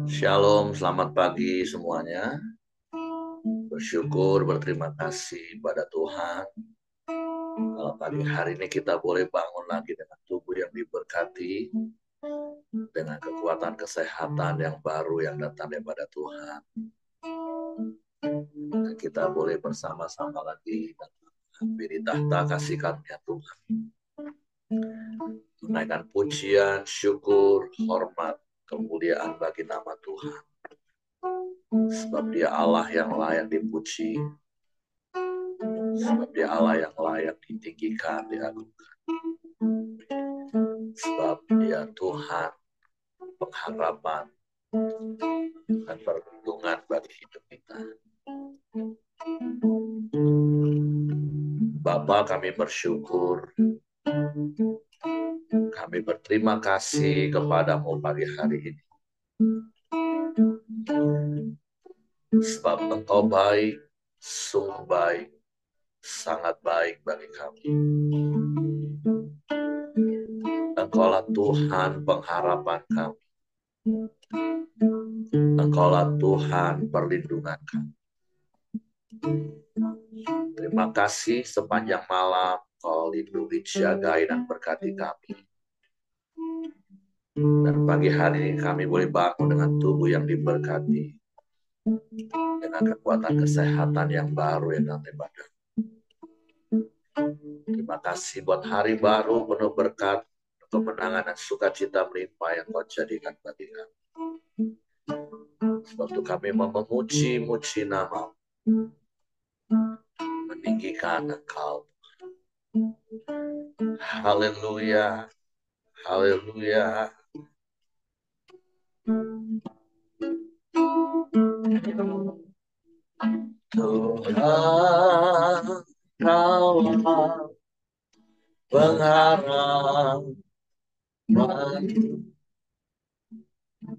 Shalom, selamat pagi semuanya. Bersyukur, berterima kasih pada Tuhan. Kalau pagi hari ini kita boleh bangun lagi dengan tubuh yang diberkati, dengan kekuatan kesehatan yang baru yang datang daripada Tuhan. Dan kita boleh bersama-sama lagi di tahta kasih karunia Tuhan. Menaikkan pujian, syukur, hormat, kemuliaan bagi nama Tuhan. Sebab Dia Allah yang layak dipuji, sebab Dia Allah yang layak ditinggikan, diagungkan. Sebab Dia Tuhan, pengharapan, dan perlindungan bagi hidup kita. Bapa, kami bersyukur, kami berterima kasih kepadamu pagi hari ini. Sebab Engkau baik, sungguh baik, sangat baik bagi kami. Engkaulah Tuhan pengharapan kami. Engkaulah Tuhan perlindungan kami. Terima kasih sepanjang malam Kau lindungi, jagai, dan berkati kami. Dan pagi hari ini kami boleh bangun dengan tubuh yang diberkati, dengan kekuatan kesehatan yang baru yang datang daripada. Terima kasih buat hari baru penuh berkat, kemenangan dan sukacita melimpah yang Kau jadikan bagi kami. Sebab itu kami mau memuji nama, meninggikan Engkau. Haleluya, haleluya. Tuhan, Kaulah pengharapan,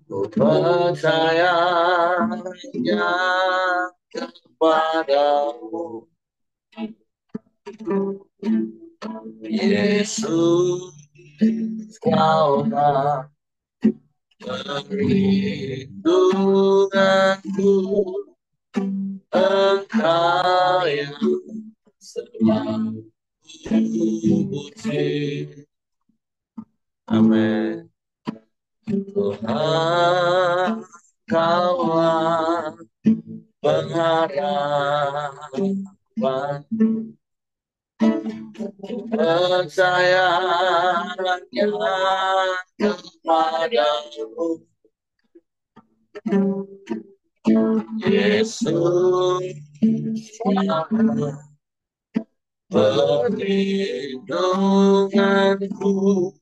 ku percayanya kepadamu, Yesus. Kaulah perlindunganku, Engkau yang selalu puji. Amin. Tuhan, Kaulah pengharapan, percayanya kepadamu, Yesus. Perlindunganku,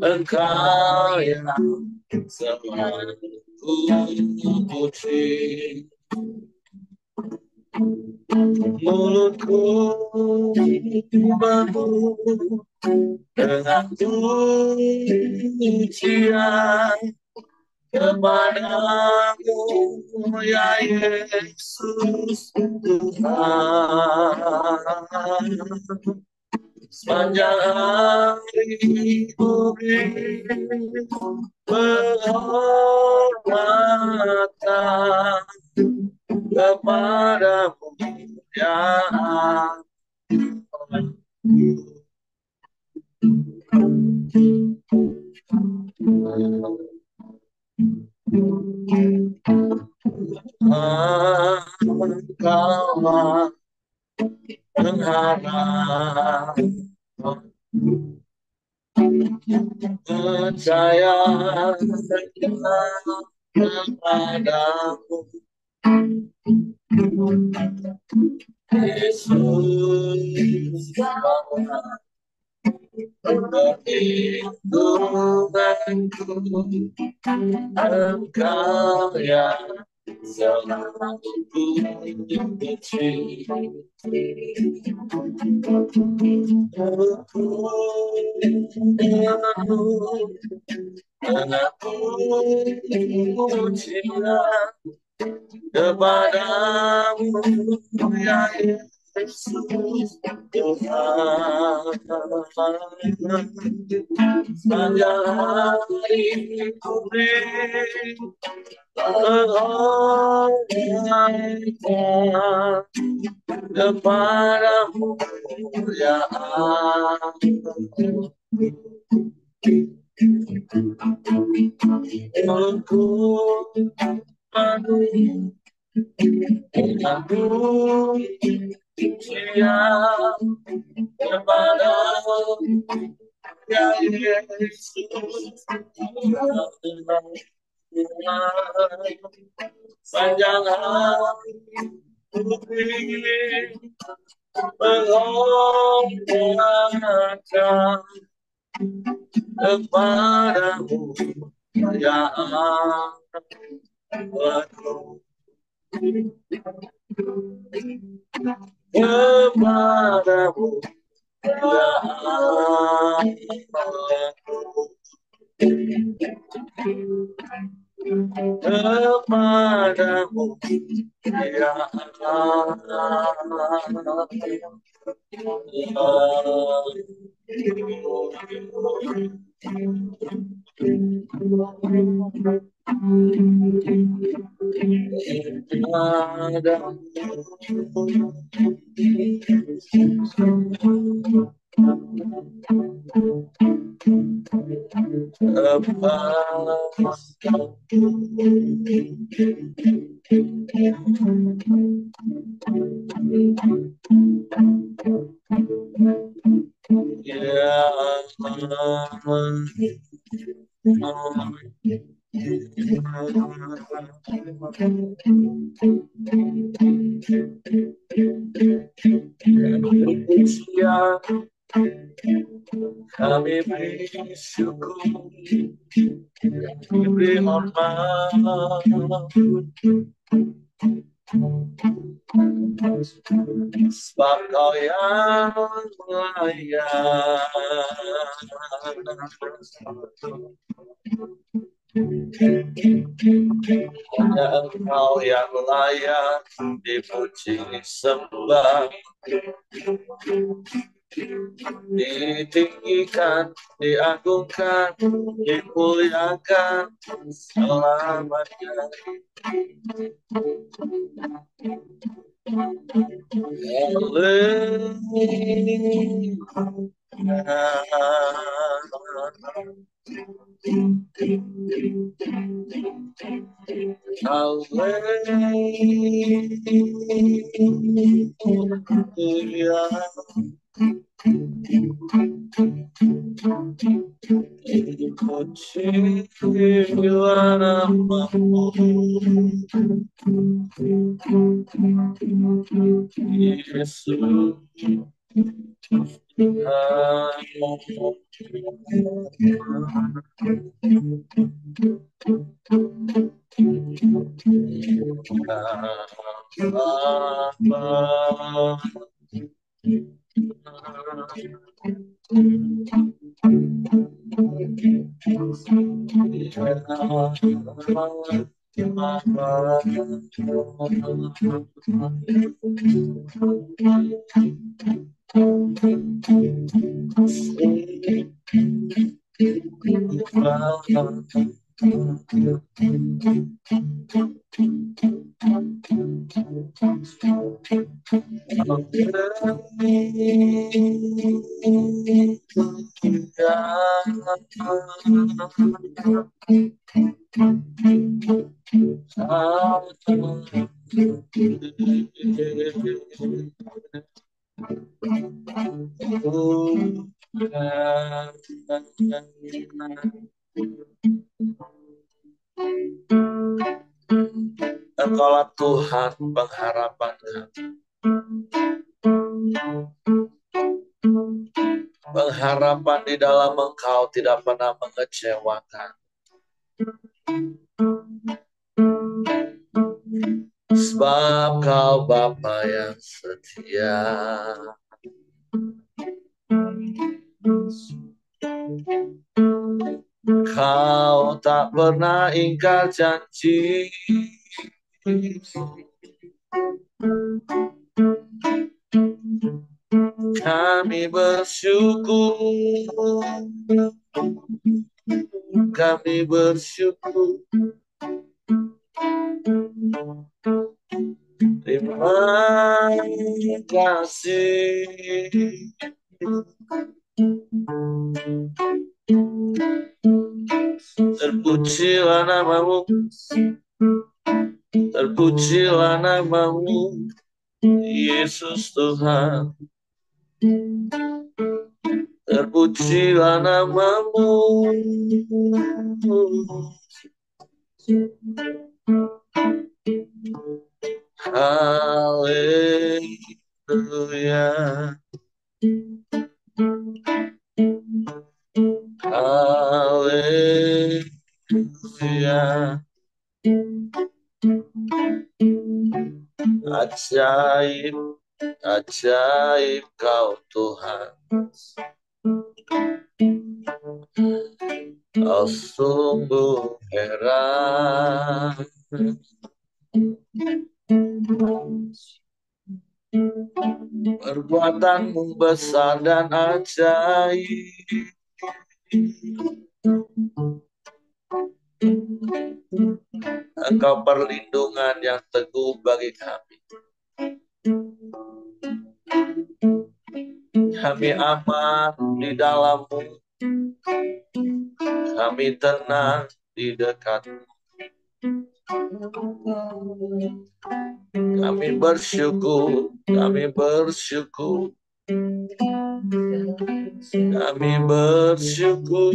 Engkau yang selalu puji. Mulutku penuh dengan pujian kepadamu, ya Yesus Tuhan. Sepanjang hari beri penghormatan kepadamu, ya Engkaulah pengharapan, percaya kepadamu, Yesus. Perlindunganku, Engkau yang selalu puji. Aku pujian kepadamu, ya Yesus Tuhan, sepanjang hari ku beri penghormatan kepadamu ya Allah. Aku siap kepada ya Yesus panjang hari beri penghormatan kepadamu ya Allah. Kepadamu ya Allah. Kepadamu ya kami beri syukur, beri hormat, sebab Kau yang layak. Hanya Engkau yang layak dipuji sembah, ditinggikan, diagungkan, dimuliakan selamanya. Engkaulah Tuhan pengharapan kami. Pengharapan di dalam Engkau tidak pernah mengecewakan. Sebab Kau Bapa yang setia. Kau tak pernah ingkar janji. Kami bersyukur, kami bersyukur. Terima kasih. Terpujilah namamu, terpujilah namamu, Yesus Tuhan. Terpujilah namamu. Haleluya. Haleluya. Ajaib, ajaib kau Tuhan. Kau sungguh heran. Perbuatanmu besar dan ajaib. Engkau perlindungan yang teguh bagi kami. Kami aman di dalammu. Kami tenang di dekatmu. Kami bersyukur, kami bersyukur. Kami bersyukur.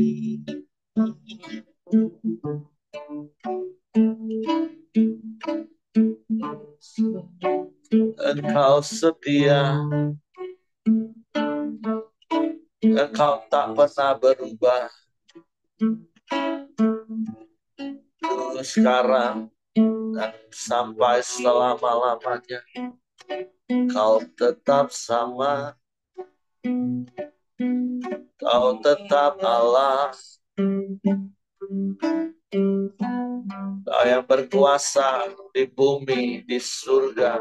Engkau setia. Engkau tak pernah berubah. Dulu, sekarang, dan sampai selama-lamanya. Kau tetap sama. Kau tetap Allah. Kau yang berkuasa di bumi, di surga.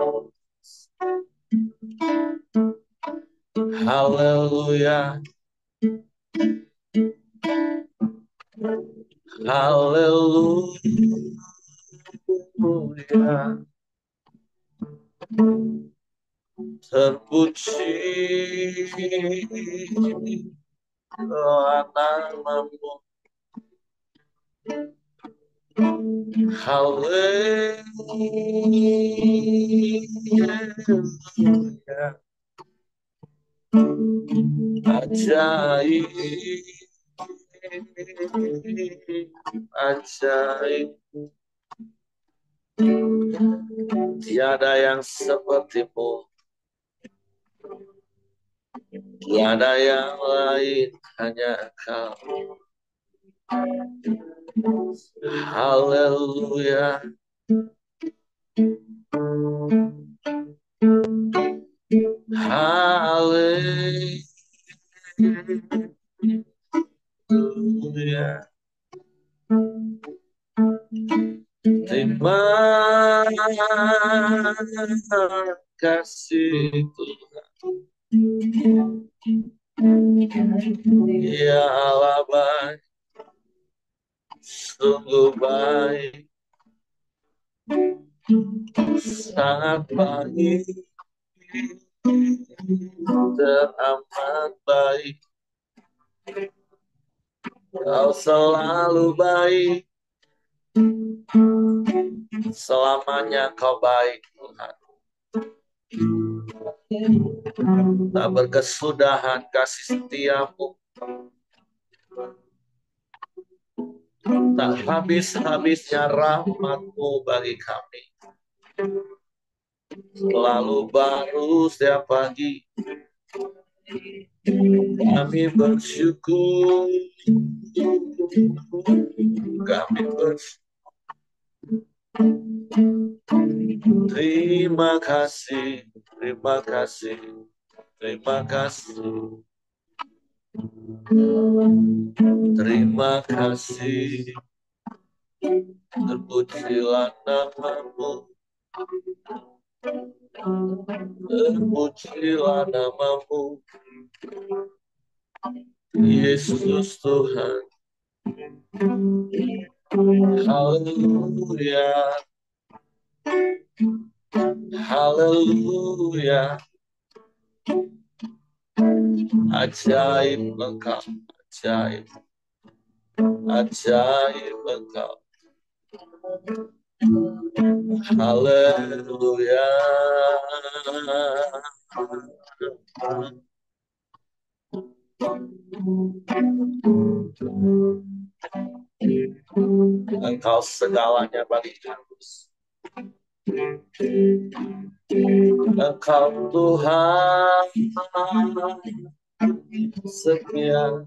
Haleluya. Haleluya. Terpuji namamu. Haleluya. Ajaib, ajaib. Tiada yang sepertimu. Tiada yang lain, hanya Kau. Haleluya. Haleluya. Terima kasih Tuhan. Ya Allah baik, sungguh baik, sangat baik, teramat baik. Kau selalu baik, selamanya Kau baik Tuhan. Tak berkesudahan kasih setiamu, tak habis-habisnya rahmat-Mu bagi kami. Selalu baru setiap pagi. Kami bersyukur. Kami bersyukur. Terima kasih, terima kasih, terima kasih. Terima kasih. Terpujilah namamu. Terpujilah namamu, Yesus Tuhan. Haleluya, haleluya. Ajaib Engkau, ajaib, ajaib Engkau. Haleluya. Engkau segalanya bagi kami. Engkau Tuhan setia.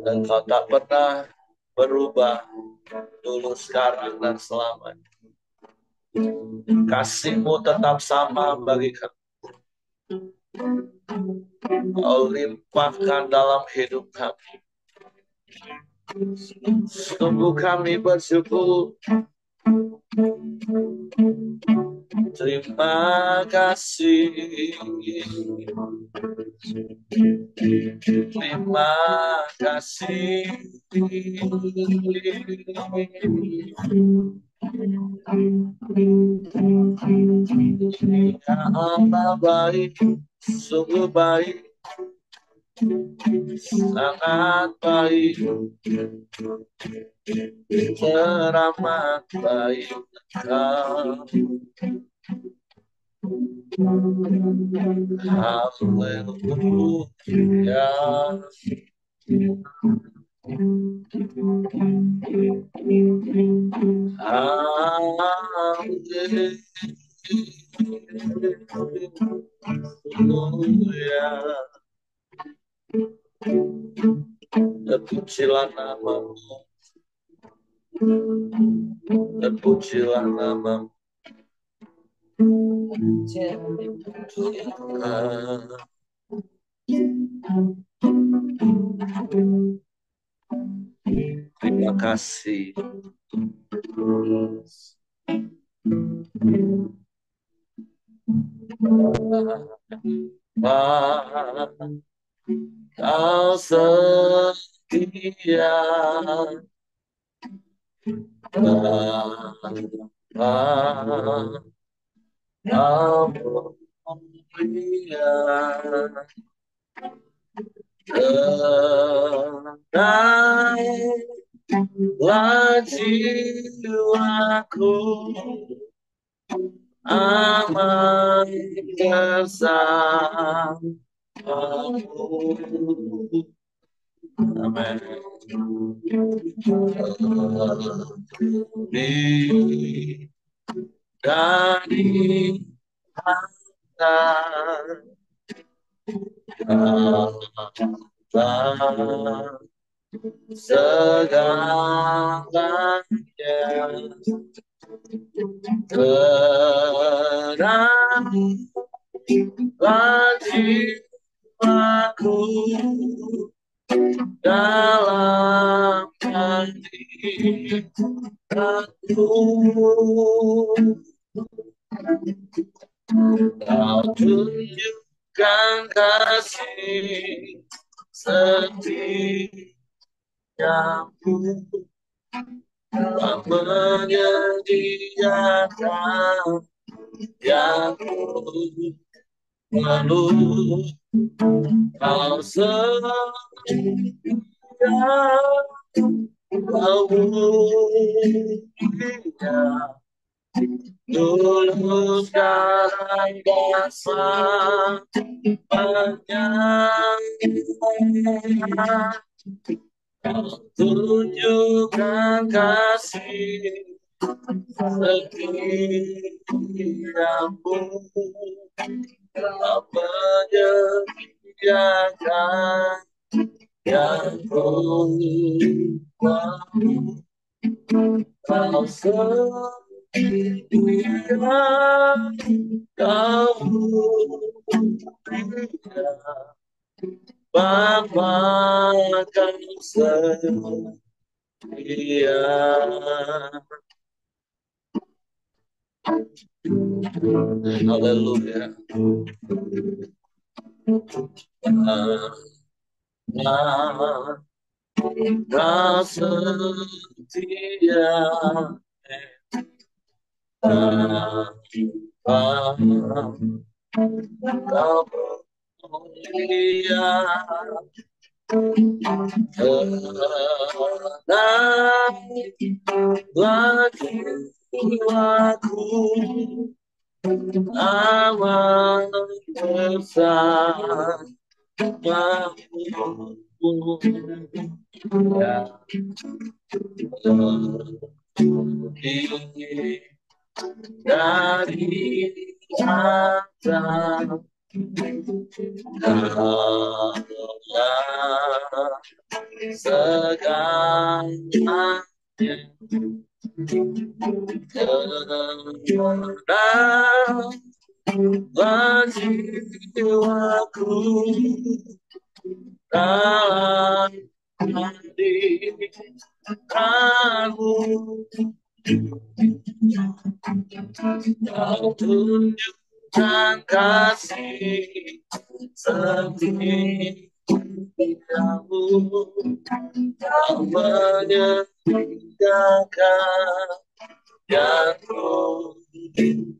Engkau tak pernah berubah dulu, sekarang, dan selamanya. Kasih-Mu tetap sama bagi kami. Kau limpahkan dalam hidup kami. Sungguh kami bersyukur. Terima kasih. Terima kasih. Ya Allah baik, sungguh baik, sangat baik, teramat baik Engkau. Haleluya. Haleluya. Terpujilah namamu, terpujilah namamu. Terima kasih. Kau setia, Kau mulia, tenanglah jiwaku, aman bersamamu. Amin. Dari segalanya teranglah jiwaku dalam hati-Ku. Kau tunjukkan kasih setiamu, Kau menyediakan yang penuh. Kau setia, Kau mulia, tulus sekarang dan selamanya. Kau tunjukkan kasih setiamu, Kau menyediakan yang penuh. Kau setia, Kau mulia, Bapa kau setia. Haleluya. Kau setia, kau mulia, tenang lagi jiwaku, aman bersamamu. Dari antara segalanya, tenang jiwaku dalam hadiratmu. Kau tunjukkan kasih setiamu, kau menyediakan yang ku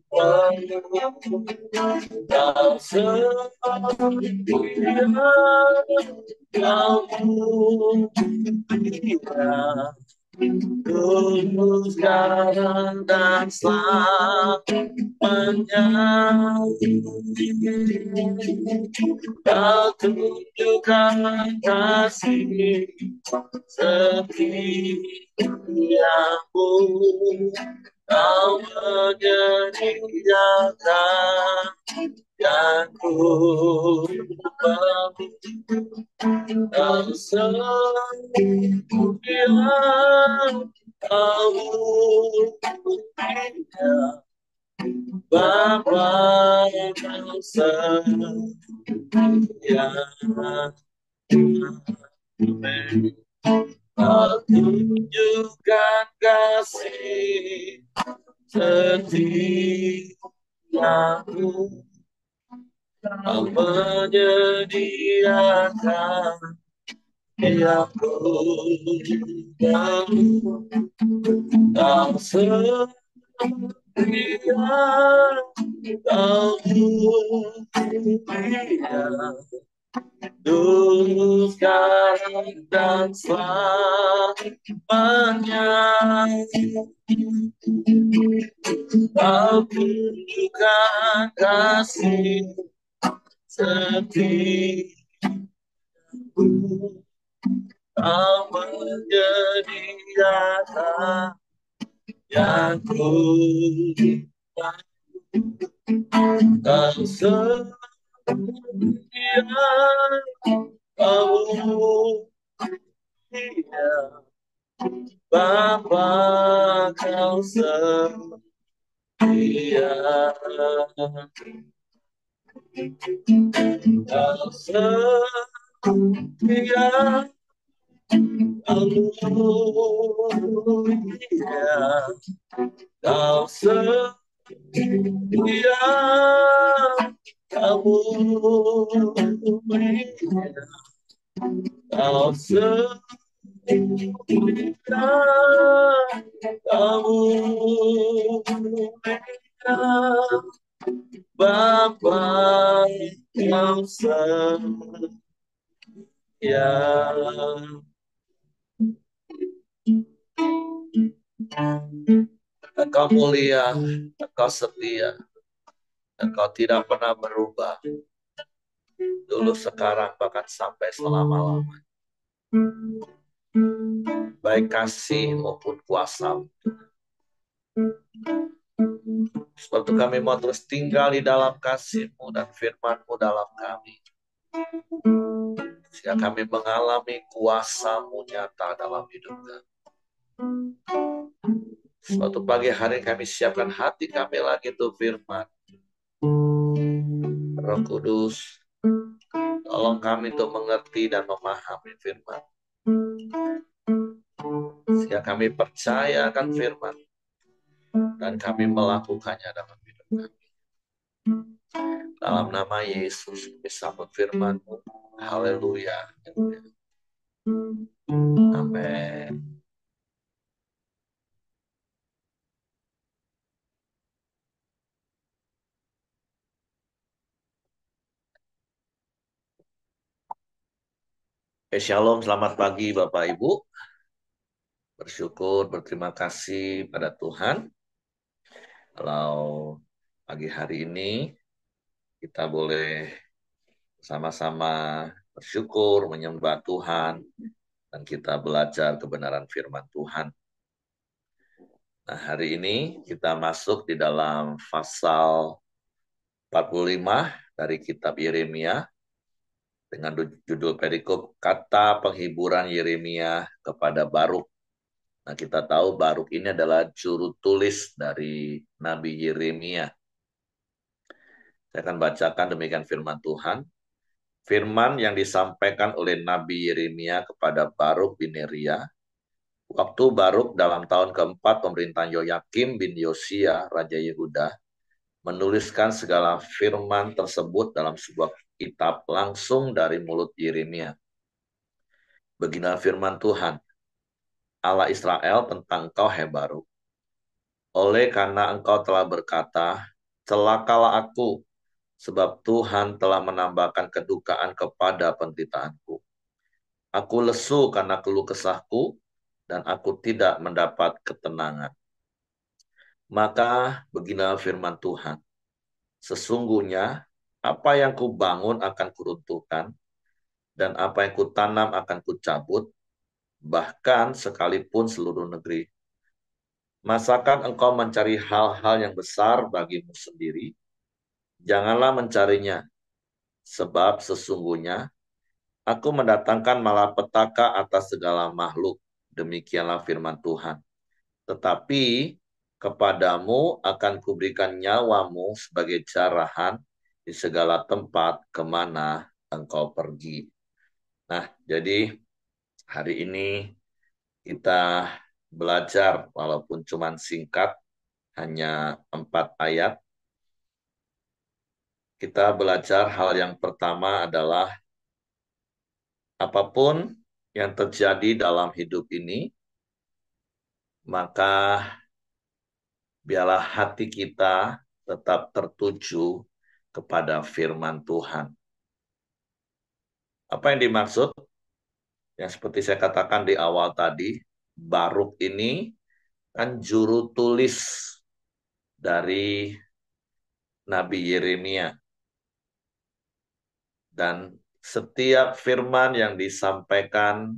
perlu. Kau setia, kau mulia, tulus sekarang dan selamanya. Kau tunjukkan kasih setiamu, kau menyediakan yang ku perlu. Kau setia, kau mulia, Bapa kau setia. Amin. Kau tunjukkan kasih setiamu, kau menyediakan yang ku perlu. Kau setia, kau mulia, dulu sekarang dan selamanya. Kau tunjukkan kasih setiamu, kau menyediakan yang ku perlu. Kau setia, kau mulia, Bapa kau setia. Kau setia, kau mulia, kau setia, kau mulia, kau setia, kau mulia, Bapa kau setia. Engkau mulia, engkau setia, engkau tidak pernah berubah. Dulu, sekarang, bahkan sampai selama-lamanya. Baik kasih maupun kuasa. Sebab itu kami mau terus tinggal di dalam kasih-Mu dan firman-Mu dalam kami. Sehingga kami mengalami kuasa-Mu nyata dalam hidup kami. Suatu pagi hari kami siapkan hati kami lagi untuk firman. Roh Kudus, tolong kami untuk mengerti dan memahami firman. Sehingga kami percaya akan firman. dan kami melakukannya dalam hidup kami. Dalam nama Yesus bisa berfirman-Mu. Haleluya. Amin. Shalom, selamat pagi Bapak Ibu. Bersyukur, berterima kasih pada Tuhan. Kalau pagi hari ini kita boleh sama-sama bersyukur, menyembah Tuhan, dan kita belajar kebenaran firman Tuhan. Nah, hari ini kita masuk di dalam pasal 45 dari kitab Yeremia dengan judul perikop kata penghiburan Yeremia kepada Baruk. Nah, kita tahu Baruk ini adalah juru tulis dari Nabi Yeremia. Saya akan bacakan demikian firman Tuhan. Firman yang disampaikan oleh Nabi Yeremia kepada Baruk bin Neria, waktu Baruk dalam tahun keempat pemerintahan Yoyakim bin Yosia, Raja Yehuda, menuliskan segala firman tersebut dalam sebuah kitab langsung dari mulut Yeremia. Beginilah firman Tuhan, Allah Israel tentang kau hai Baruk. Oleh karena engkau telah berkata, celakalah aku, sebab Tuhan telah menambahkan kedukaan kepada penderitaanku. Aku lesu karena keluh kesahku, dan aku tidak mendapat ketenangan. Maka beginilah firman Tuhan, sesungguhnya apa yang kubangun akan kuruntuhkan, dan apa yang kutanam akan kucabut, bahkan sekalipun seluruh negeri. Masakan engkau mencari hal-hal yang besar bagimu sendiri? Janganlah mencarinya, sebab sesungguhnya aku mendatangkan malapetaka atas segala makhluk. Demikianlah firman Tuhan. Tetapi kepadamu akan kuberikan nyawamu sebagai jarahan di segala tempat kemana engkau pergi. Nah, jadi hari ini kita belajar walaupun cuma singkat, hanya 4 ayat. Kita belajar hal yang pertama adalah apapun yang terjadi dalam hidup ini, maka biarlah hati kita tetap tertuju kepada firman Tuhan. Apa yang dimaksud? Yang seperti saya katakan di awal tadi, Baruk ini kan juru tulis dari Nabi Yeremia. Dan setiap firman yang disampaikan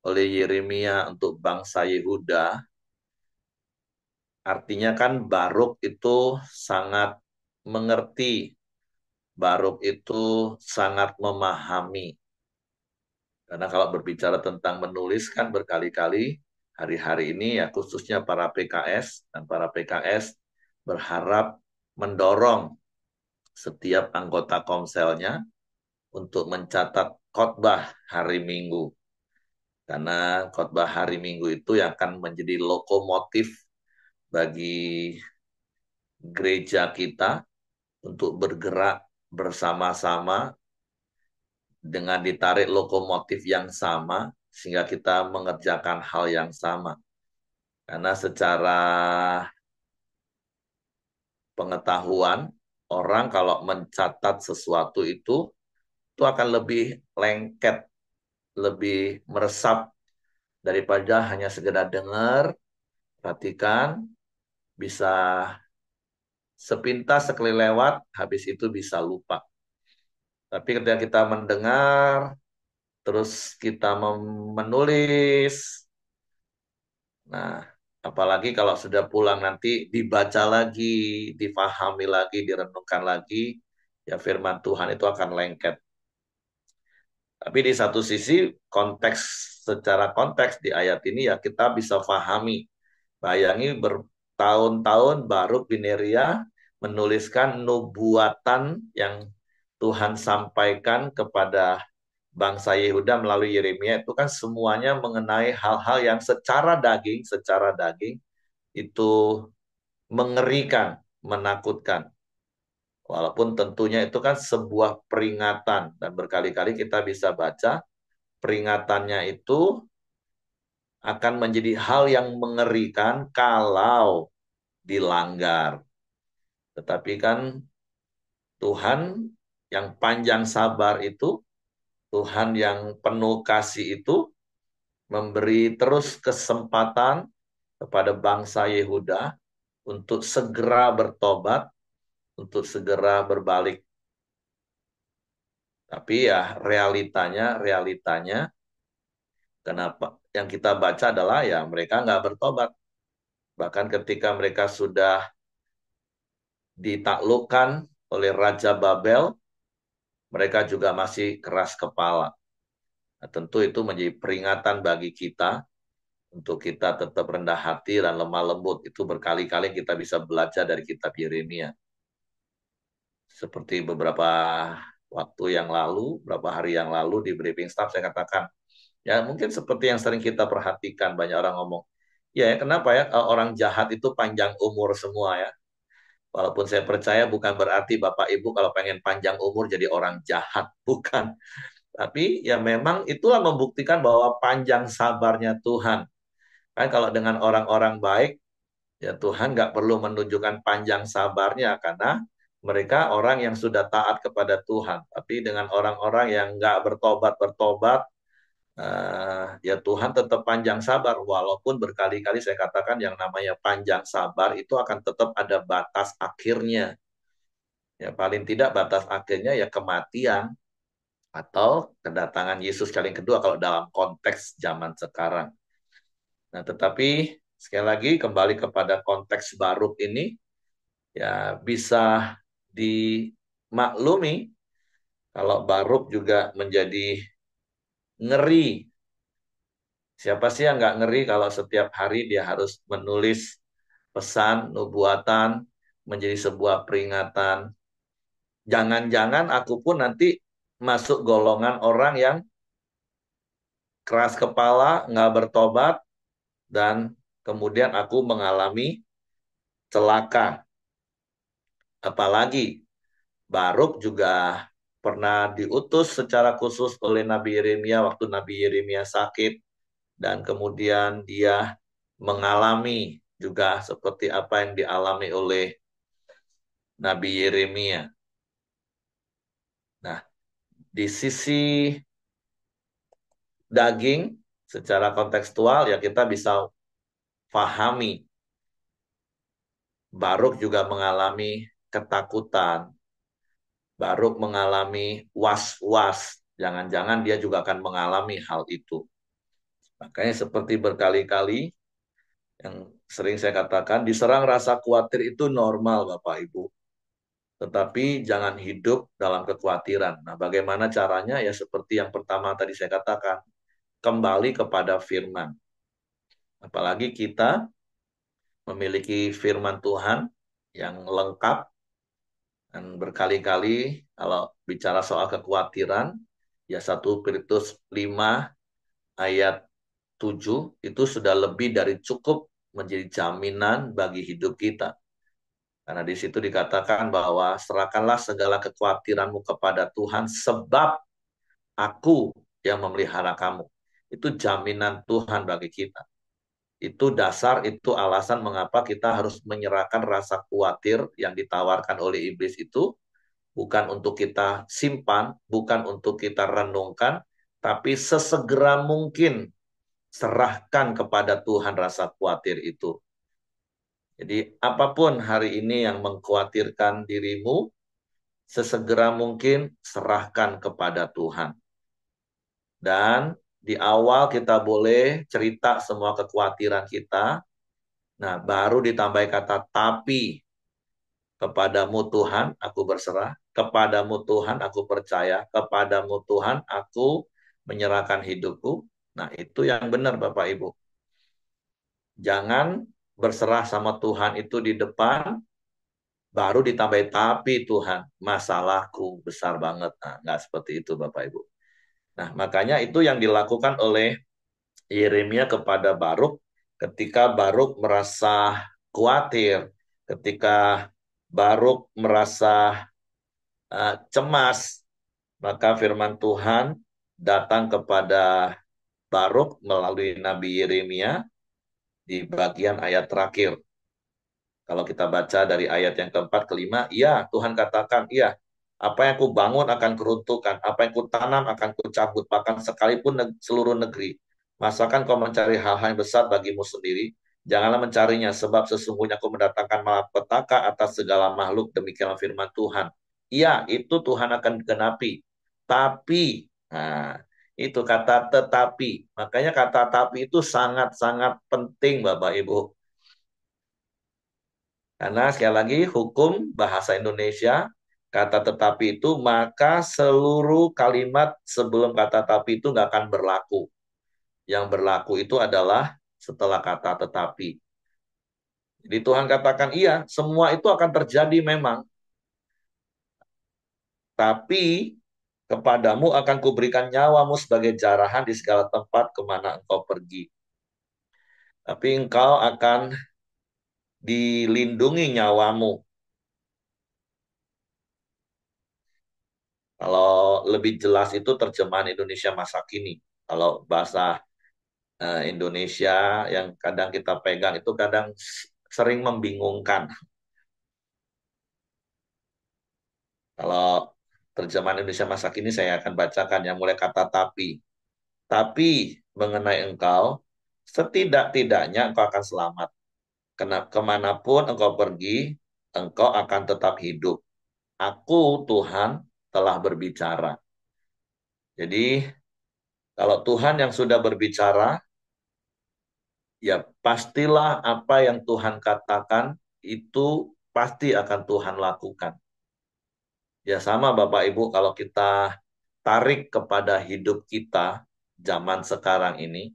oleh Yeremia untuk bangsa Yehuda, artinya kan Baruk itu sangat mengerti, Baruk itu sangat memahami. Karena kalau berbicara tentang menulis kan berkali-kali hari-hari ini ya khususnya para PKS dan para PKS berharap mendorong setiap anggota komselnya untuk mencatat khotbah hari Minggu. Karena khotbah hari Minggu itu yang akan menjadi lokomotif bagi gereja kita untuk bergerak bersama-sama dengan ditarik lokomotif yang sama sehingga kita mengerjakan hal yang sama. Karena secara pengetahuan, orang kalau mencatat sesuatu itu akan lebih lengket, lebih meresap daripada hanya sekedar dengar, perhatikan, bisa sepintas sekali lewat, habis itu bisa lupa. Tapi ketika kita mendengar, terus kita menulis, nah, apalagi kalau sudah pulang nanti dibaca lagi, difahami lagi, direnungkan lagi, ya firman Tuhan itu akan lengket. Tapi di satu sisi konteks secara konteks di ayat ini ya kita bisa pahami. Bayangi bertahun-tahun baru bin Neria menuliskan nubuatan yang Tuhan sampaikan kepada bangsa Yehuda melalui Yeremia itu kan semuanya mengenai hal-hal yang secara daging itu mengerikan, menakutkan. Walaupun tentunya itu kan sebuah peringatan dan berkali-kali kita bisa baca peringatannya itu akan menjadi hal yang mengerikan kalau dilanggar. Tetapi kan Tuhan yang panjang sabar itu, Tuhan yang penuh kasih itu memberi terus kesempatan kepada bangsa Yehuda untuk segera bertobat, untuk segera berbalik. Tapi ya realitanya, kenapa yang kita baca adalah ya mereka nggak bertobat. Bahkan ketika mereka sudah ditaklukkan oleh Raja Babel, mereka juga masih keras kepala. Nah, tentu itu menjadi peringatan bagi kita untuk kita tetap rendah hati dan lemah lembut. Itu berkali-kali kita bisa belajar dari kitab Yeremia. Seperti beberapa waktu yang lalu, beberapa hari yang lalu di briefing staff saya katakan, ya mungkin seperti yang sering kita perhatikan, banyak orang ngomong, ya kenapa ya orang jahat itu panjang umur semua ya. Walaupun saya percaya bukan berarti Bapak Ibu kalau pengen panjang umur jadi orang jahat, bukan. Tapi ya memang itulah membuktikan bahwa panjang sabarnya Tuhan. Kan kalau dengan orang-orang baik, ya Tuhan nggak perlu menunjukkan panjang sabarnya karena mereka orang yang sudah taat kepada Tuhan. Tapi dengan orang-orang yang nggak bertobat, ya Tuhan tetap panjang sabar. Walaupun berkali-kali saya katakan yang namanya panjang sabar itu akan tetap ada batas akhirnya. Ya paling tidak batas akhirnya ya kematian atau kedatangan Yesus kali yang kedua kalau dalam konteks zaman sekarang. Nah, tetapi sekali lagi kembali kepada konteks Baruk ini, ya bisa dimaklumi kalau Baruk juga menjadi ngeri. Siapa sih yang nggak ngeri kalau setiap hari dia harus menulis pesan nubuatan menjadi sebuah peringatan. Jangan-jangan aku pun nanti masuk golongan orang yang keras kepala, nggak bertobat, dan kemudian aku mengalami celaka. Apalagi Baruk juga pernah diutus secara khusus oleh Nabi Yeremia waktu Nabi Yeremia sakit dan kemudian dia mengalami juga seperti apa yang dialami oleh Nabi Yeremia. Nah, di sisi daging secara kontekstual ya kita bisa pahami Baruk juga mengalami ketakutan, Baruk mengalami was-was. Jangan-jangan dia juga akan mengalami hal itu. Makanya seperti berkali-kali yang sering saya katakan, diserang rasa khawatir itu normal Bapak Ibu. Tetapi jangan hidup dalam kekhawatiran. Nah, bagaimana caranya? Ya seperti yang pertama tadi saya katakan, kembali kepada firman. Apalagi kita memiliki firman Tuhan yang lengkap dan berkali-kali kalau bicara soal kekhawatiran, ya 1 Korintus 5 ayat 7 itu sudah lebih dari cukup menjadi jaminan bagi hidup kita. Karena di situ dikatakan bahwa serahkanlah segala kekhawatiranmu kepada Tuhan sebab aku yang memelihara kamu. Itu jaminan Tuhan bagi kita. Itu dasar, itu alasan mengapa kita harus menyerahkan rasa khawatir yang ditawarkan oleh iblis itu bukan untuk kita simpan, bukan untuk kita renungkan, tapi sesegera mungkin serahkan kepada Tuhan rasa khawatir itu. Jadi apapun hari ini yang mengkhawatirkan dirimu, sesegera mungkin serahkan kepada Tuhan. Dan di awal kita boleh cerita semua kekhawatiran kita. Nah, baru ditambah kata tapi kepadamu Tuhan aku berserah, kepadamu Tuhan aku percaya, kepadamu Tuhan aku menyerahkan hidupku. Nah, itu yang benar Bapak Ibu. Jangan berserah sama Tuhan itu di depan, baru ditambah tapi Tuhan, masalahku besar banget. Nah, nggak seperti itu Bapak Ibu. Nah, makanya itu yang dilakukan oleh Yeremia kepada Baruk ketika Baruk merasa khawatir, Ketika Baruk merasa cemas, maka firman Tuhan datang kepada Baruk melalui Nabi Yeremia di bagian ayat terakhir. Kalau kita baca dari ayat yang keempat, kelima, iya Tuhan katakan, iya apa yang ku bangun akan keruntuhkan, apa yang ku tanam akan ku cabut, bahkan sekalipun seluruh negeri. Masakan kau mencari hal-hal yang besar bagimu sendiri? Janganlah mencarinya, sebab sesungguhnya aku mendatangkan malapetaka atas segala makhluk, demikianlah firman Tuhan. Iya, itu Tuhan akan genapi. Tapi, nah, itu kata tetapi. Makanya kata tapi itu sangat-sangat penting, Bapak Ibu. Karena sekali lagi hukum bahasa Indonesia, kata tetapi itu maka seluruh kalimat sebelum kata tapi itu nggak akan berlaku. Yang berlaku itu adalah setelah kata tetapi. Jadi Tuhan katakan iya, semua itu akan terjadi memang. Tapi kepadamu akan kuberikan nyawamu sebagai jarahan di segala tempat kemana engkau pergi. Tapi engkau akan dilindungi nyawamu. Kalau lebih jelas itu terjemahan Indonesia masa kini. Kalau bahasa Indonesia yang kadang kita pegang itu kadang sering membingungkan. Kalau terjemahan Indonesia masa kini saya akan bacakan yang mulai kata tapi. Tapi mengenai engkau, setidak-tidaknya engkau akan selamat. Kemanapun engkau pergi, engkau akan tetap hidup. Aku, Tuhan, telah berbicara. Jadi, kalau Tuhan yang sudah berbicara, ya pastilah apa yang Tuhan katakan itu pasti akan Tuhan lakukan. Ya sama Bapak Ibu kalau kita tarik kepada hidup kita zaman sekarang ini,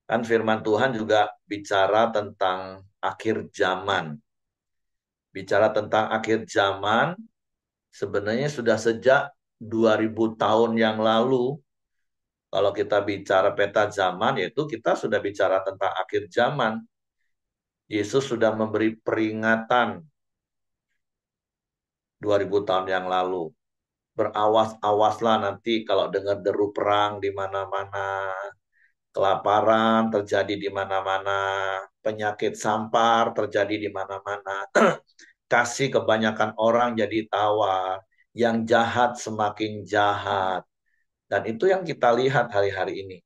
kan firman Tuhan juga bicara tentang akhir zaman. Bicara tentang akhir zaman sebenarnya sudah sejak 2000 tahun yang lalu. Kalau kita bicara peta zaman, yaitu kita sudah bicara tentang akhir zaman. Yesus sudah memberi peringatan 2000 tahun yang lalu. Berawas-awaslah nanti kalau dengar deru perang di mana-mana, kelaparan terjadi di mana-mana, penyakit sampar terjadi di mana-mana, kasih kebanyakan orang jadi tawar, yang jahat semakin jahat. Dan itu yang kita lihat hari-hari ini.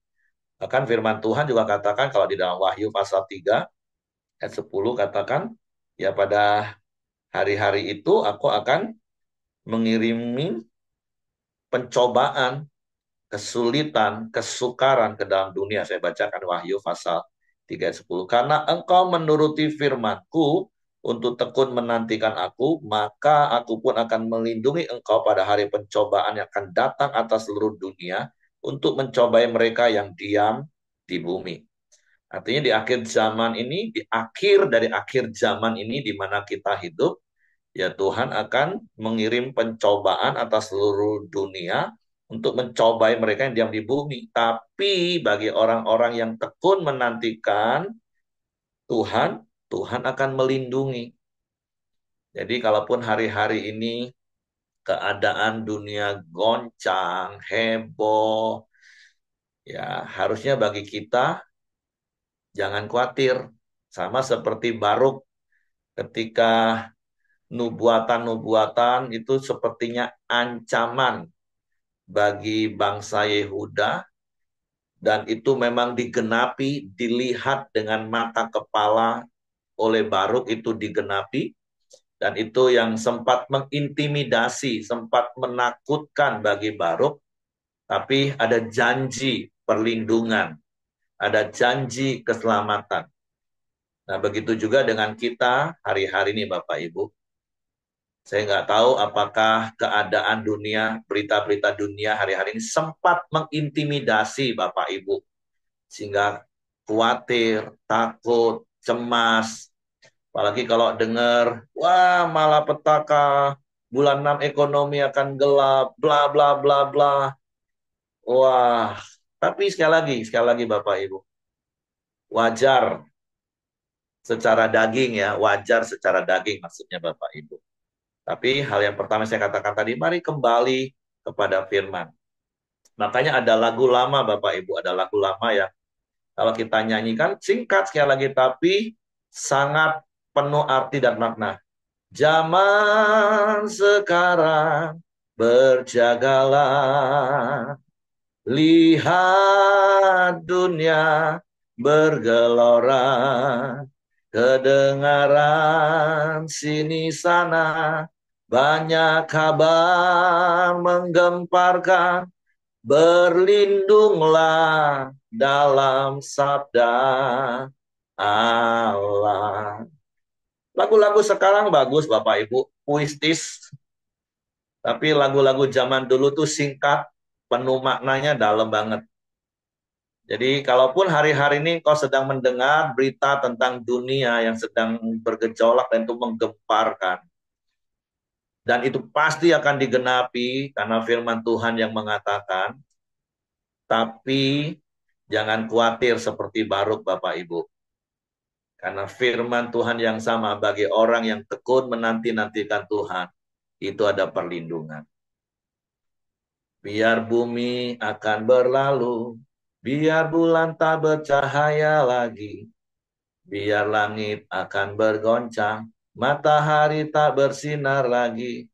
Bahkan firman Tuhan juga katakan kalau di dalam Wahyu pasal 3 ayat 10 katakan, ya pada hari-hari itu aku akan mengirimi pencobaan, kesulitan, kesukaran ke dalam dunia. Saya bacakan Wahyu pasal 3 ayat 10. Karena engkau menuruti firmanku untuk tekun menantikan aku, maka aku pun akan melindungi engkau pada hari pencobaan yang akan datang atas seluruh dunia untuk mencobai mereka yang diam di bumi. Artinya di akhir zaman ini, di akhir dari akhir zaman ini di mana kita hidup, ya Tuhan akan mengirim pencobaan atas seluruh dunia untuk mencobai mereka yang diam di bumi. Tapi bagi orang-orang yang tekun menantikan Tuhan, Tuhan akan melindungi. Jadi kalaupun hari-hari ini keadaan dunia goncang, heboh, ya harusnya bagi kita jangan khawatir. Sama seperti Baruk ketika nubuatan-nubuatan itu sepertinya ancaman bagi bangsa Yehuda dan itu memang digenapi, dilihat dengan mata kepala oleh Baruk itu digenapi dan itu yang sempat mengintimidasi, sempat menakutkan bagi Baruk, tapi ada janji perlindungan, ada janji keselamatan. Nah, begitu juga dengan kita hari-hari ini Bapak Ibu. Saya nggak tahu apakah keadaan dunia, berita-berita dunia hari-hari ini sempat mengintimidasi Bapak Ibu. Sehingga khawatir, takut, cemas. Apalagi kalau dengar, wah malapetaka, bulan 6 ekonomi akan gelap, bla bla bla bla. Wah, tapi sekali lagi Bapak Ibu, wajar secara daging ya, wajar secara daging maksudnya Bapak Ibu. Tapi hal yang pertama saya katakan tadi, mari kembali kepada firman. Makanya ada lagu lama Bapak Ibu, ada lagu lama ya. Kalau kita nyanyikan singkat sekali lagi, tapi sangat penuh arti dan makna. Zaman sekarang berjagalah, lihat dunia bergelora, kedengaran sini sana, banyak kabar menggemparkan, berlindunglah dalam sabda Allah. Lagu-lagu sekarang bagus Bapak Ibu, puitis, tapi lagu-lagu zaman dulu tuh singkat, penuh maknanya dalam banget. Jadi kalaupun hari-hari ini kau sedang mendengar berita tentang dunia yang sedang bergejolak dan itu menggemparkan, dan itu pasti akan digenapi karena firman Tuhan yang mengatakan, tapi jangan khawatir seperti Baruk Bapak Ibu. Karena firman Tuhan yang sama bagi orang yang tekun menanti-nantikan Tuhan, itu ada perlindungan. Biar bumi akan berlalu, biar bulan tak bercahaya lagi, biar langit akan bergoncang, matahari tak bersinar lagi,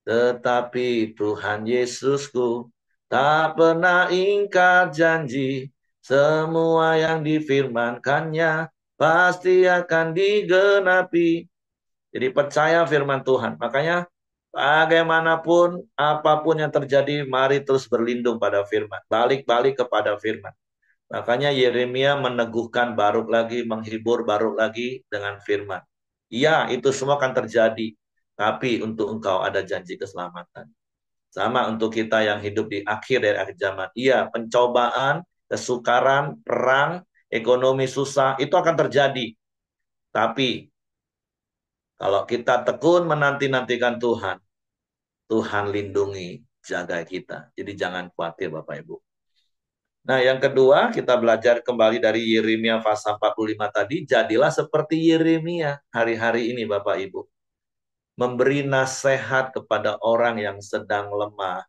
tetapi Tuhan Yesusku tak pernah ingkar janji, semua yang difirmankannya pasti akan digenapi. Jadi percaya firman Tuhan. Makanya bagaimanapun, apapun yang terjadi, mari terus berlindung pada firman. Balik-balik kepada firman. Makanya Yeremia meneguhkan Baruk lagi, menghibur Baruk lagi dengan firman. Iya, itu semua akan terjadi. Tapi untuk engkau ada janji keselamatan. Sama untuk kita yang hidup di akhir dari akhir zaman. Iya, pencobaan, kesukaran, perang, ekonomi susah, itu akan terjadi. Tapi kalau kita tekun menanti-nantikan Tuhan, Tuhan lindungi, jaga kita. Jadi jangan khawatir Bapak Ibu. Nah yang kedua kita belajar kembali dari Yeremia pasal 45 tadi. Jadilah seperti Yeremia hari-hari ini Bapak Ibu. Memberi nasihat kepada orang yang sedang lemah.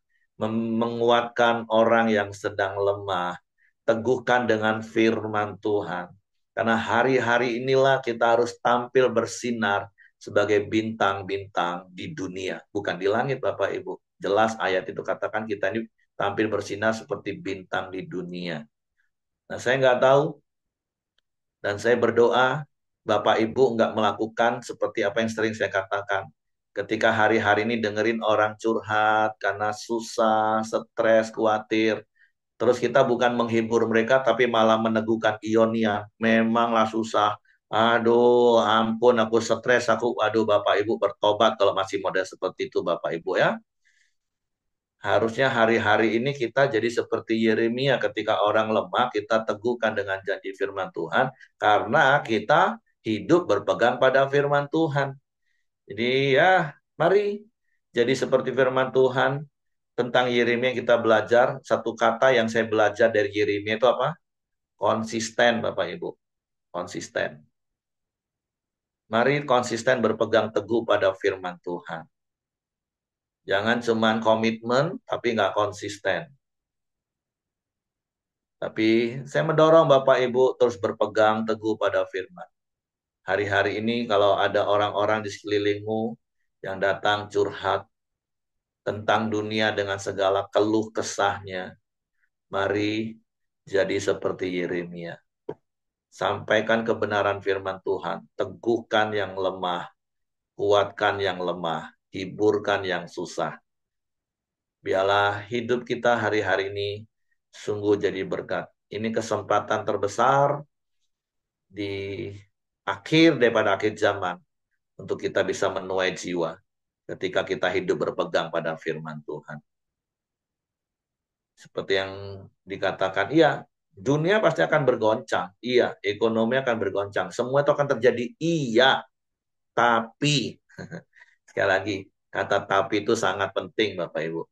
Menguatkan orang yang sedang lemah. Teguhkan dengan firman Tuhan. Karena hari-hari inilah kita harus tampil bersinar sebagai bintang-bintang di dunia. Bukan di langit Bapak Ibu. Jelas ayat itu katakan kita ini tampil bersinar seperti bintang di dunia. Nah saya nggak tahu dan saya berdoa Bapak Ibu nggak melakukan seperti apa yang sering saya katakan. Ketika hari-hari ini dengerin orang curhat karena susah, stres, khawatir. Terus kita bukan menghibur mereka, tapi malah meneguhkan Ionia. Memanglah susah. Aduh, ampun, aku stres. Aduh, Bapak Ibu bertobat kalau masih model seperti itu, Bapak Ibu ya. Harusnya hari-hari ini kita jadi seperti Yeremia ketika orang lemah, kita teguhkan dengan janji firman Tuhan, karena kita hidup berpegang pada firman Tuhan. Jadi ya, mari jadi seperti firman Tuhan. Tentang Yeremia kita belajar, satu kata yang saya belajar dari Yeremia itu apa? Konsisten Bapak Ibu. Konsisten. Mari konsisten berpegang teguh pada firman Tuhan. Jangan cuma komitmen tapi nggak konsisten. Tapi saya mendorong Bapak Ibu terus berpegang teguh pada firman. Hari-hari ini kalau ada orang-orang di sekelilingmu yang datang curhat tentang dunia dengan segala keluh kesahnya, mari jadi seperti Yeremia. Sampaikan kebenaran firman Tuhan, teguhkan yang lemah, kuatkan yang lemah, hiburkan yang susah. Biarlah hidup kita hari-hari ini sungguh jadi berkat. Ini kesempatan terbesar di daripada akhir zaman untuk kita bisa menuai jiwa ketika kita hidup berpegang pada firman Tuhan. Seperti yang dikatakan, iya, dunia pasti akan bergoncang. Iya, ekonomi akan bergoncang. Semua itu akan terjadi. Iya, tapi, sekali lagi, kata tapi itu sangat penting Bapak Ibu.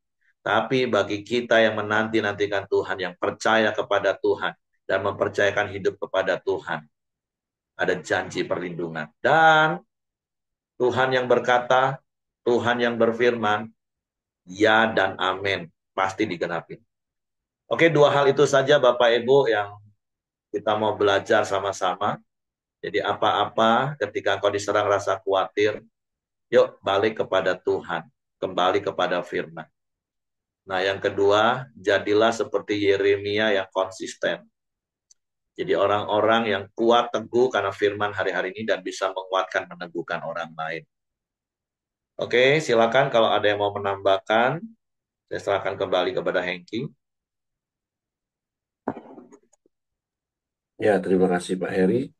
Tapi bagi kita yang menanti-nantikan Tuhan, yang percaya kepada Tuhan, dan mempercayakan hidup kepada Tuhan, ada janji perlindungan. Dan Tuhan yang berkata, Tuhan yang berfirman, ya dan amin, pasti digenapi. Oke, dua hal itu saja Bapak Ibu yang kita mau belajar sama-sama. Jadi apa-apa ketika kau diserang rasa khawatir, yuk balik kepada Tuhan, kembali kepada firman. Nah yang kedua, jadilah seperti Yeremia yang konsisten. Jadi orang-orang yang kuat teguh karena firman hari-hari ini dan bisa menguatkan, meneguhkan orang lain. Oke, silakan kalau ada yang mau menambahkan, saya serahkan kembali kepada Hengki. Ya, terima kasih Pak Heri.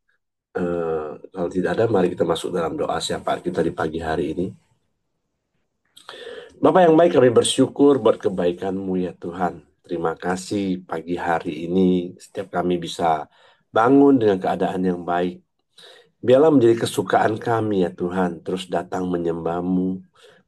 Kalau tidak ada, mari kita masuk dalam doa syafaat kita di pagi hari ini. Bapak yang baik, kami bersyukur buat kebaikan-Mu ya Tuhan. Terima kasih pagi hari ini setiap kami bisa bangun dengan keadaan yang baik. Biarlah menjadi kesukaan kami ya Tuhan, terus datang menyembah-Mu,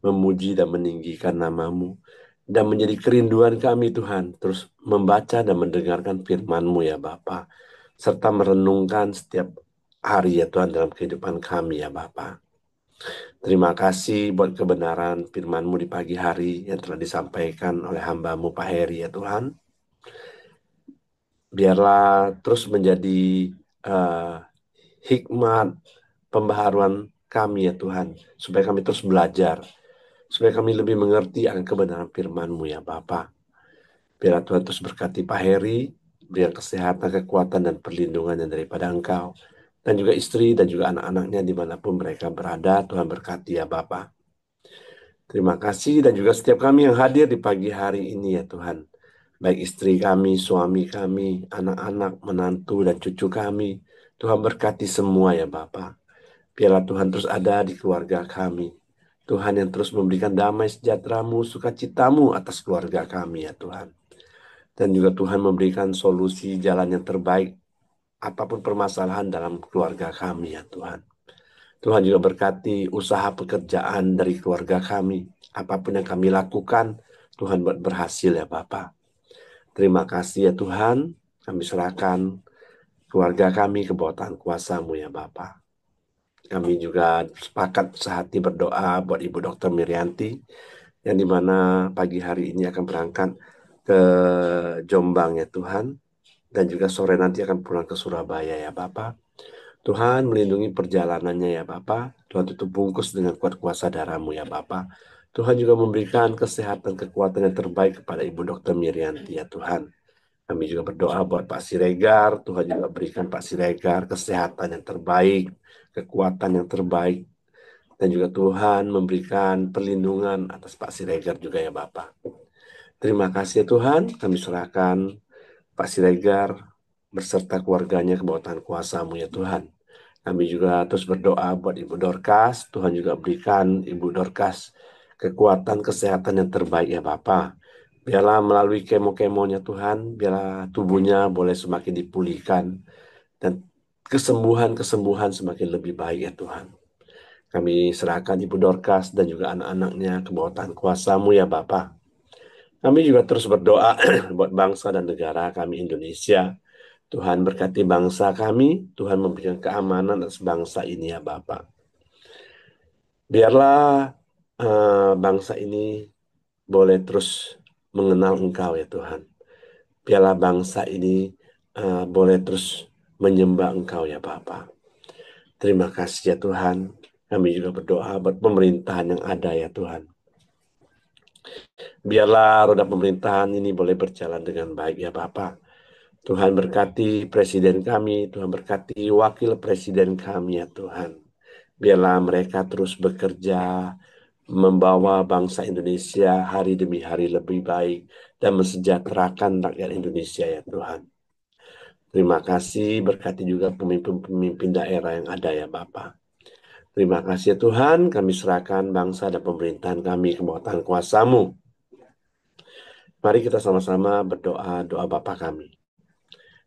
memuji dan meninggikan nama-Mu. Dan menjadi kerinduan kami Tuhan, terus membaca dan mendengarkan firman-Mu ya Bapa, serta merenungkan setiap hari ya Tuhan dalam kehidupan kami ya Bapa. Terima kasih buat kebenaran firman-Mu di pagi hari yang telah disampaikan oleh hamba-Mu Pak Heri ya Tuhan. Biarlah terus menjadi uh, hikmat pembaharuan kami ya Tuhan, supaya kami terus belajar, supaya kami lebih mengerti akan kebenaran firman-Mu ya Bapa. Biarlah Tuhan terus berkati Pak Heri, berikan kesehatan, kekuatan, dan perlindungannya daripada Engkau, dan juga istri dan juga anak-anaknya dimanapun mereka berada. Tuhan berkati ya Bapa. Terima kasih dan juga setiap kami yang hadir di pagi hari ini ya Tuhan. Baik istri kami, suami kami, anak-anak, menantu, dan cucu kami. Tuhan berkati semua ya Bapa. Biarlah Tuhan terus ada di keluarga kami. Tuhan yang terus memberikan damai sejahtera-Mu, sukacita-Mu atas keluarga kami ya Tuhan. Dan juga Tuhan memberikan solusi jalan yang terbaik apapun permasalahan dalam keluarga kami ya Tuhan. Tuhan juga berkati usaha pekerjaan dari keluarga kami. Apapun yang kami lakukan, Tuhan buat berhasil ya Bapa. Terima kasih ya Tuhan, kami serahkan keluarga kami ke bawah tangan kuasa-Mu ya Bapa. Kami juga sepakat sehati berdoa buat Ibu Dr. Mirianti, yang dimana pagi hari ini akan berangkat ke Jombang ya Tuhan, dan juga sore nanti akan pulang ke Surabaya ya Bapak. Tuhan melindungi perjalanannya ya Bapa. Tuhan tutup bungkus dengan kuat kuasa darah-Mu ya Bapa. Tuhan juga memberikan kesehatan, kekuatan yang terbaik kepada Ibu Dr. Mirianti ya Tuhan. Kami juga berdoa buat Pak Siregar. Tuhan juga berikan Pak Siregar kesehatan yang terbaik, kekuatan yang terbaik. Dan juga Tuhan memberikan perlindungan atas Pak Siregar juga ya Bapa. Terima kasih ya Tuhan. Kami serahkan Pak Siregar berserta keluarganya ke bawah tangan kuasa-Mu ya Tuhan. Kami juga terus berdoa buat Ibu Dorcas. Tuhan juga berikan Ibu Dorcas kekuatan kesehatan yang terbaik ya Bapa. Biarlah melalui kemo-kemonya Tuhan, biarlah tubuhnya boleh semakin dipulihkan dan kesembuhan-kesembuhan semakin lebih baik ya Tuhan. Kami serahkan Ibu Dorcas dan juga anak-anaknya ke bawah tangan kuasa-Mu ya Bapa. Kami juga terus berdoa buat bangsa dan negara kami Indonesia. Tuhan berkati bangsa kami, Tuhan memberikan keamanan atas bangsa ini ya Bapak. Biarlah bangsa ini boleh terus mengenal Engkau ya Tuhan. Biarlah bangsa ini boleh terus menyembah Engkau ya Bapak. Terima kasih ya Tuhan. Kami juga berdoa buat pemerintahan yang ada ya Tuhan. Biarlah roda pemerintahan ini boleh berjalan dengan baik ya Bapak. Tuhan berkati presiden kami, Tuhan berkati wakil presiden kami ya Tuhan. Biarlah mereka terus bekerja, membawa bangsa Indonesia hari demi hari lebih baik dan mensejahterakan rakyat Indonesia ya Tuhan. Terima kasih, berkati juga pemimpin-pemimpin daerah yang ada ya Bapak. Terima kasih ya Tuhan, kami serahkan bangsa dan pemerintahan kami ke bawah tangan kuasa-Mu. Mari kita sama-sama berdoa doa Bapa kami.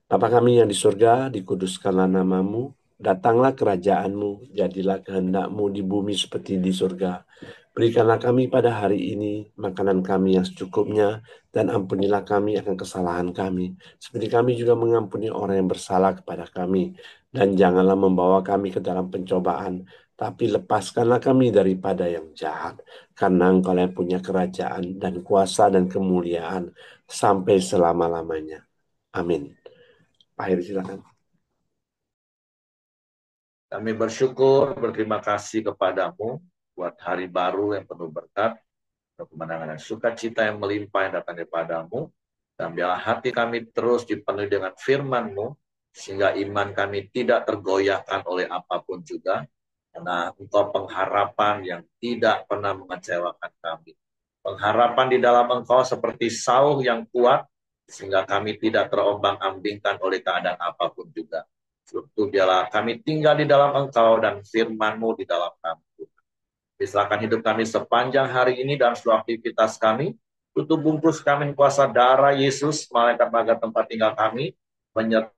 Bapa kami yang di surga, dikuduskanlah nama-Mu, datanglah kerajaan-Mu, jadilah kehendak-Mu di bumi seperti di surga. Berikanlah kami pada hari ini makanan kami yang secukupnya, dan ampunilah kami akan kesalahan kami, seperti kami juga mengampuni orang yang bersalah kepada kami. Dan janganlah membawa kami ke dalam pencobaan, tapi lepaskanlah kami daripada yang jahat. Karena Engkau yang punya kerajaan dan kuasa dan kemuliaan sampai selama-lamanya. Amin. Pak Heri, silakan. Kami bersyukur, berterima kasih kepadamu buat hari baru yang penuh berkat, kemenangan dan sukacita yang melimpah yang datang daripadamu. Dan biarlah hati kami terus dipenuhi dengan firman-Mu, sehingga iman kami tidak tergoyahkan oleh apapun juga, karena Engkau pengharapan yang tidak pernah mengecewakan kami. Pengharapan di dalam Engkau seperti sauh yang kuat, sehingga kami tidak terombang-ambingkan oleh keadaan apapun juga. Sebab biarlah kami tinggal di dalam Engkau dan firman-Mu di dalam kami. Silakan hidup kami sepanjang hari ini dan seluruh aktivitas kami. Tutup bungkus kami kuasa darah Yesus, malaikat jaga tempat tinggal kami, menyertai